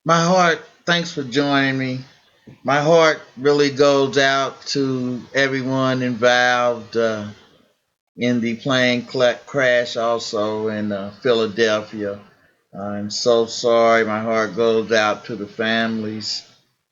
My heart, thanks for joining me. My heart really goes out to everyone involved in the plane crash also in Philadelphia. I'm so sorry. My heart goes out to the families.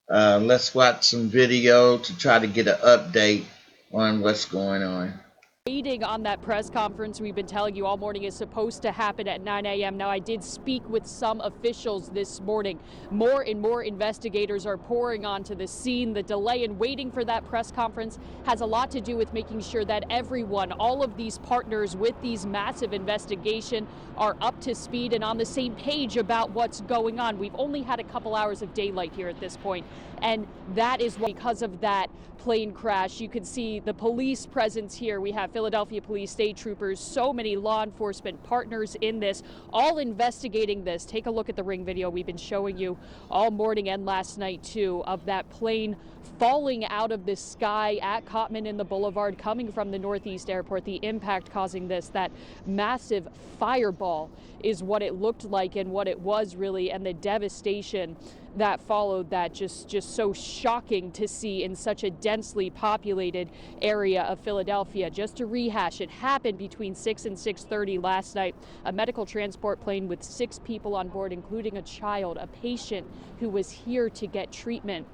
Let's watch some video to try to get an update on what's going on. Waiting on that press conference we've been telling you all morning is supposed to happen at 9 a.m. Now, I did speak with some officials this morning. More and more investigators are pouring onto the scene. The delay in waiting for that press conference has a lot to do with making sure that everyone, all of these partners with these massive investigation, are up to speed and on the same page about what's going on. We've only had a couple hours of daylight here at this point, and that is because of that plane crash. You can see the police presence here. We have Philadelphia Police, state troopers, so many law enforcement partners in this, all investigating this. Take a look at the ring video we've been showing you all morning and last night too, of that plane falling out of the sky at Cottman and the Boulevard coming from the Northeast Airport. The impact causing this, that massive fireball is what it looked like and what it was really, and the devastation that followed that, just so shocking to see in such a densely populated area of Philadelphia. Just to rehash, it happened between 6 and 6:30 last night. A medical transport plane with 6 people on board, including a child, a patient who was here to get treatment,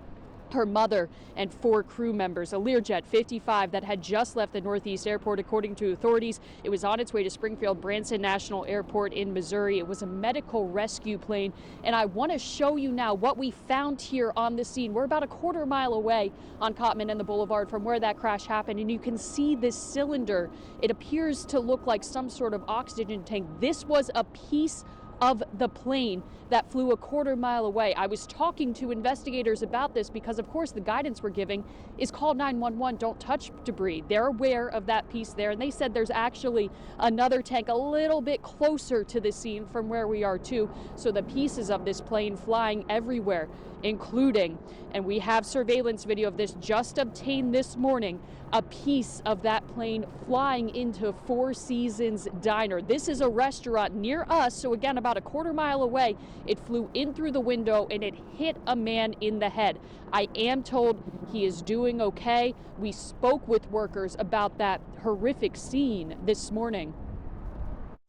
her mother, and 4 crew members. A Learjet 55 that had just left the Northeast Airport, according to authorities. It was on its way to Springfield Branson National Airport in Missouri. It was a medical rescue plane, and I want to show you now what we found here on the scene. We're about a quarter mile away on Cottman and the Boulevard from where that crash happened, and you can see this cylinder. It appears to look like some sort of oxygen tank. This was a piece of the plane that flew a quarter mile away. I was talking to investigators about this because, of course, the guidance we're giving is call 911, don't touch debris. They're aware of that piece there, and they said there's actually another tank a little bit closer to the scene from where we are too. So the pieces of this plane flying everywhere, including, and we have surveillance video of this just obtained this morning, a piece of that plane flying into Four Seasons Diner. This is a restaurant near us, so again, about a quarter mile away. It flew in through the window and it hit a man in the head. I am told he is doing okay. We spoke with workers about that horrific scene this morning.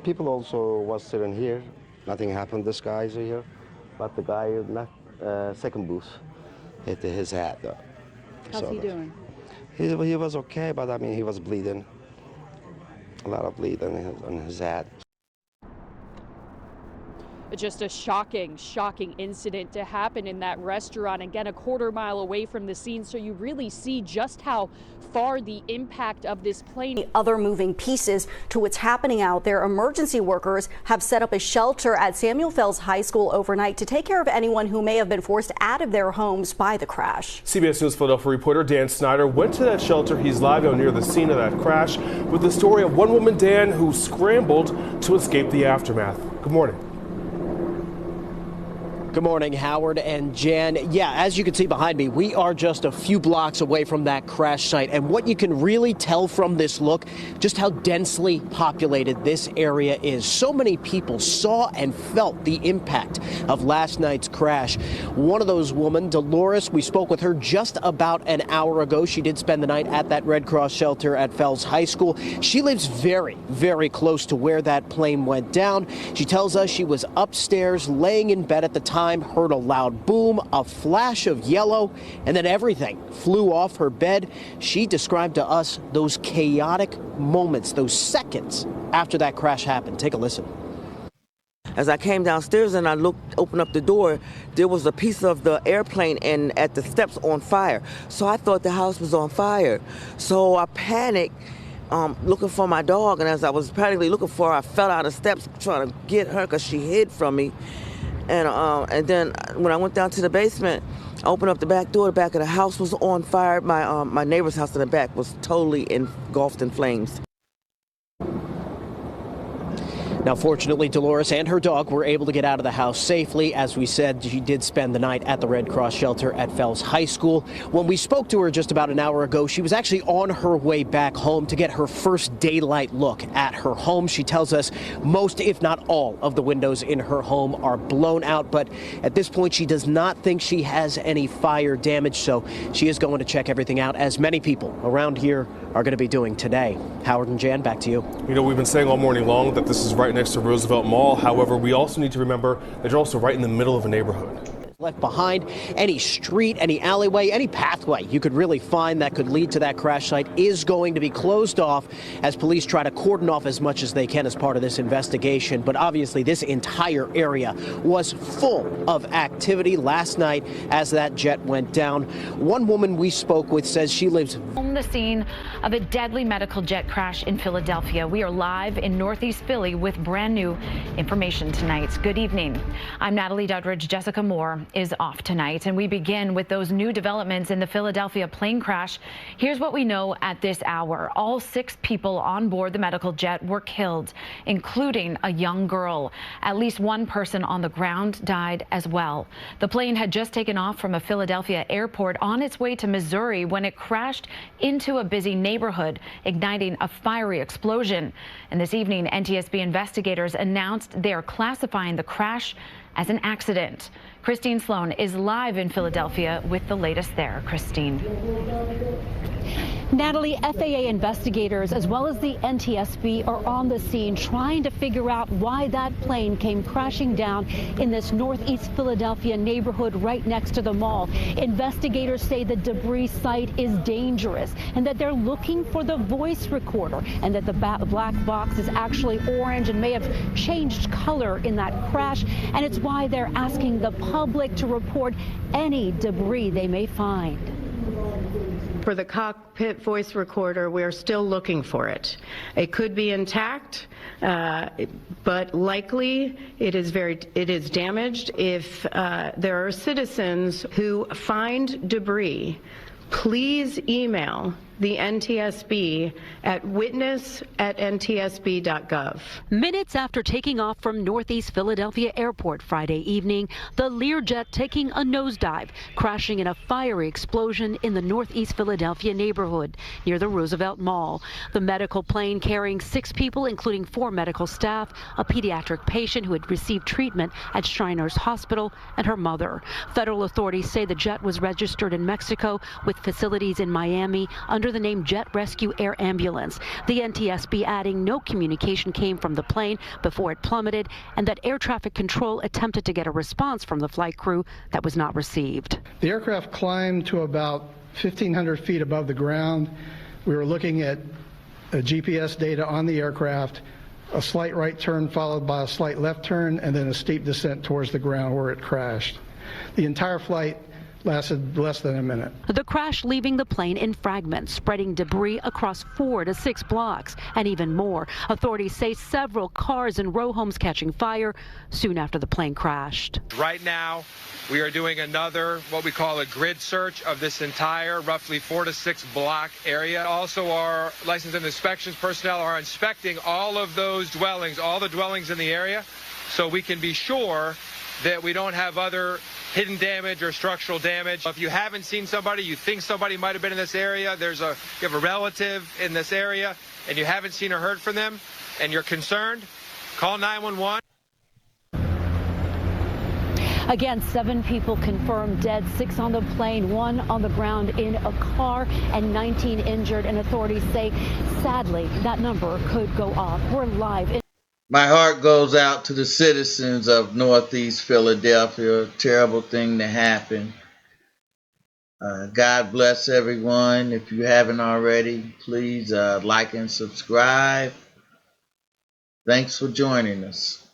People also was sitting here. Nothing happened. This guy's here, but the guy in that second booth hit his head. How's he doing? He was okay, but I mean, he was bleeding. A lot of bleeding on his head. Just a shocking incident to happen in that restaurant, again, a quarter mile away from the scene. So you really see just how far the impact of this plane. Other moving pieces to what's happening out there. Emergency workers have set up a shelter at Samuel Fells High School overnight to take care of anyone who may have been forced out of their homes by the crash. CBS News Philadelphia reporter Dan Snyder went to that shelter. He's live out near the scene of that crash with the story of one woman, Dan, who scrambled to escape the aftermath. Good morning. Good morning, Howard and Jan. Yeah, as you can see behind me, we are just a few blocks away from that crash site. And what you can really tell from this look, just how densely populated this area is. So many people saw and felt the impact of last night's crash. One of those women, Dolores, we spoke with her just about an hour ago. She did spend the night at that Red Cross shelter at Fells High School. She lives very, very close to where that plane went down. She tells us she was upstairs laying in bed at the time, heard a loud boom, a flash of yellow, and then everything flew off her bed. She described to us those chaotic moments, those seconds after that crash happened. Take a listen. As I came downstairs and I opened up the door, there was a piece of the airplane and at the steps on fire. So I thought the house was on fire. So I panicked, looking for my dog. And as I was panically looking for her, I fell out of steps trying to get her because she hid from me. And then when I went down to the basement, I opened up the back door. The back of the house was on fire. My neighbor's house in the back was totally engulfed in flames. Now, fortunately, Dolores and her dog were able to get out of the house safely. As we said, she did spend the night at the Red Cross shelter at Fells High School. When we spoke to her just about an hour ago, she was actually on her way back home to get her first daylight look at her home. She tells us most, if not all, of the windows in her home are blown out. But at this point, she does not think she has any fire damage. So she is going to check everything out, as many people around here are going to be doing today. Howard and Jan, back to you. You know, we've been saying all morning long that this is right next to Roosevelt Mall. However, we also need to remember that you're also right in the middle of a neighborhood. Left behind, any street, any alleyway, any pathway you could really find that could lead to that crash site is going to be closed off as police try to cordon off as much as they can as part of this investigation. But obviously, this entire area was full of activity last night as that jet went down. One woman we spoke with says she lives on the scene of a deadly medical jet crash in Philadelphia. We are live in Northeast Philly with brand new information tonight. Good evening. I'm Natalie Duddridge. Jessica Moore is off tonight, and we begin with those new developments in the Philadelphia plane crash. Here's what we know at this hour. All 6 people on board the medical jet were killed, including a young girl. At least 1 person on the ground died as well. The plane had just taken off from a Philadelphia airport on its way to Missouri when it crashed into a busy neighborhood, igniting a fiery explosion. And this evening, NTSB investigators announced they are classifying the crash as an accident. Christine Sloan is live in Philadelphia with the latest there. Christine. Natalie, FAA investigators as well as the NTSB are on the scene trying to figure out why that plane came crashing down in this Northeast Philadelphia neighborhood right next to the mall. Investigators say the debris site is dangerous and that they're looking for the voice recorder, and that the black box is actually orange and may have changed color in that crash. And it's why they're asking the public to report any debris they may find. For the cockpit voice recorder, we're still looking for it. It could be intact, but likely it is damaged. If there are citizens who find debris, please email the NTSB at witness@ntsb.gov. Minutes after taking off from Northeast Philadelphia Airport Friday evening, the Learjet taking a nosedive, crashing in a fiery explosion in the Northeast Philadelphia neighborhood near the Roosevelt Mall. The medical plane carrying 6 people, including 4 medical staff, a pediatric patient who had received treatment at Shriners Hospital, and her mother. Federal authorities say the jet was registered in Mexico with facilities in Miami under the name Jet Rescue Air Ambulance. The NTSB adding no communication came from the plane before it plummeted, and that air traffic control attempted to get a response from the flight crew that was not received. The aircraft climbed to about 1,500 feet above the ground. We were looking at GPS data on the aircraft, a slight right turn followed by a slight left turn, and then a steep descent towards the ground where it crashed. The entire flight lasted less than a minute. The crash leaving the plane in fragments, spreading debris across 4 to 6 blocks, and even more. Authorities say several cars and row homes catching fire soon after the plane crashed. Right now, we are doing another, what we call a grid search of this entire roughly 4 to 6 block area. Also, our license and inspections personnel are inspecting all of those dwellings, all the dwellings in the area, so we can be sure that we don't have other hidden damage or structural damage. If you haven't seen somebody, you think somebody might have been in this area, you have a relative in this area, and you haven't seen or heard from them, and you're concerned, call 911. Again, 7 people confirmed dead, 6 on the plane, 1 on the ground in a car, and 19 injured. And authorities say, sadly, that number could go up. We're live. My heart goes out to the citizens of Northeast Philadelphia. A terrible thing to happen. God bless everyone. If you haven't already, please like and subscribe. Thanks for joining us.